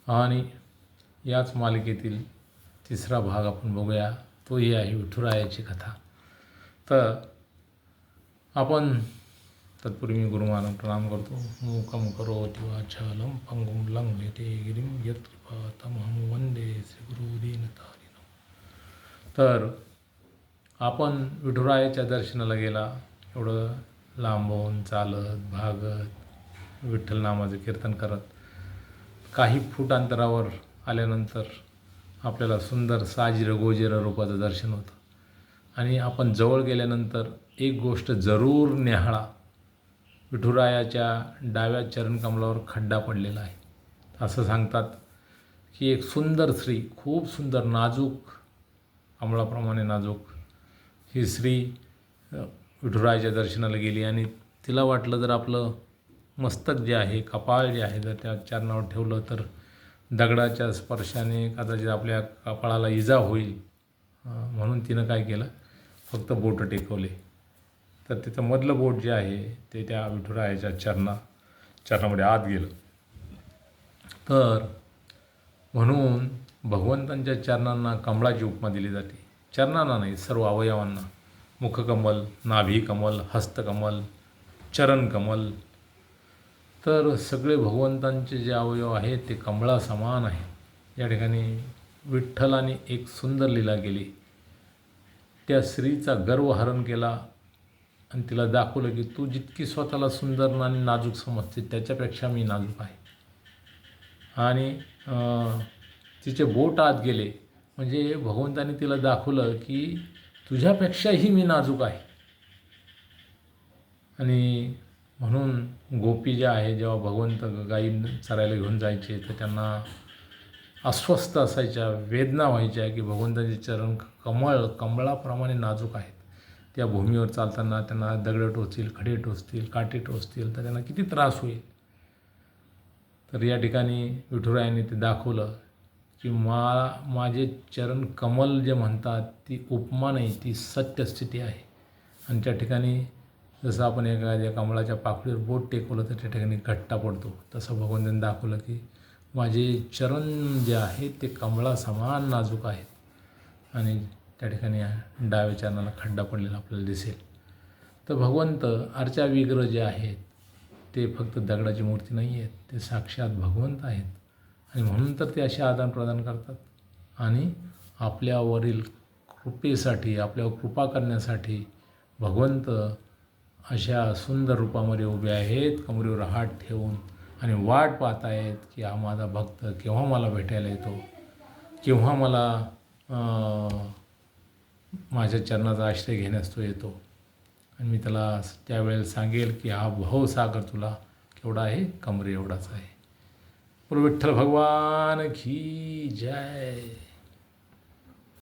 आणि याच मालिकेतील तिसरा भाग आपण बघूया, तोही आहे विठुरायाची कथा. तर आपण तत्पूर्वी मी गुरुमाना प्रणाम करतो. मूकं करोति वाचालं पंगुं लंघयते गिरिं यत्कृपातमहं वंदे श्रीगुरू दीनतारिणं. तर आपण विठुरायाच्या दर्शनाला गेला, एवढं लांबून चालत भागत विठ्ठल नामाचं कीर्तन करत काही फूट अंतरावर आल्यानंतर आपल्याला सुंदर साजिर गोजिर रूपाचं दर्शन होतं. आणि आपण जवळ गेल्यानंतर एक गोष्ट जरूर न्याहाळा, विठुरायाच्या डाव्या चरणकमलावर खड्डा पडलेला आहे. असं सांगतात की एक सुंदर स्त्री, खूप सुंदर नाजूक, कमळाप्रमाणे नाजूक ही स्त्री विठुरायाच्या दर्शनाला गेली आणि तिला वाटलं जर आपलं मस्तक जे आहे, कपाळ जे आहे, जर त्या चरणावर ठेवलं तर दगडाच्या स्पर्शाने कदाचित आपल्या कपाळाला इजा होईल, म्हणून तिनं काय केलं, फक्त बोटं टेकवले. तर तिथं मधलं बोट जे आहे ते त्या विठुरायाच्या चरणामध्ये आत गेलं. तर म्हणून भगवंतांच्या चरणांना कमळाची उपमा दिली जाते. चरणांना नाही, सर्व अवयवांना. मुखकमल, नाभिकमल, हस्तकमल, चरणकमल. तर सगळे भगवंतांचे जे अवयव आहेत ते कमळा समान आहेत. या ठिकाणी विठ्ठलाने एक सुंदर लीला केली. त्या स्त्रीचा गर्वहरण केला आणि तिला दाखवलं की तू जितकी स्वतःला सुंदर आणि नाजूक समजते त्याच्यापेक्षा मी नाजूक आहे. आणि तिचे बोट आत गेले म्हणजे भगवंताने तिला दाखवलं की तुझ्यापेक्षाही मी नाजूक आहे. आणि म्हणून गोपी ज्या आहे, जेव्हा भगवंत गाई चरायला घेऊन जायचे तर त्यांना अस्वस्थ असायच्या, वेदना व्हायच्या की भगवंताचे चरण कमळाप्रमाणे नाजूक आहेत. त्या भूमीवर चालताना त्यांना दगड टोचतील, खडे टोचतील, काटे टोचतील, तर त्यांना किती त्रास होईल. तर या ठिकाणी विठुरायाने ते दाखवलं की माझे चरण कमल जे म्हणतात ती उपमा नाही, ती सत्यस्थिती आहे. आणि त्या ठिकाणी जसं आपण एखाद्या कमळाच्या पाकळीवर बोट टेकवलं तर त्या ठिकाणी घट्टा पडतो, तसं भगवंतांनी दाखवलं की माझे चरण जे आहेत ते कमळासमान नाजूक आहेत. आणि त्या ठिकाणी डाव्या चरणाला खड्डा पडलेला आपल्याला दिसेल. तर भगवंत अर्चा विग्रह जे आहेत ते फक्त दगडाची मूर्ती नाही आहेत, ते साक्षात भगवंत आहेत. आणि म्हणून तर ते असे आदान प्रदान करतात आणि आपल्यावरील कृपेसाठी, आपल्यावर कृपा करण्यासाठी भगवंत अशा सुंदर रूपामध्ये उभे आहेत, कमरेवर हात ठेवून, आणि वाट पाहत आहेत की हा माझा भक्त केव्हा मला भेटायला येतो, केव्हा मला माझ्या चरणाचा आश्रय घेण्यास तो येतो. आणि मी त्याला त्यावेळेला सांगेल की हा भवसागर तुला केवढा आहे, कमरे एवढाच आहे. विठ्ठल भगवान की जय.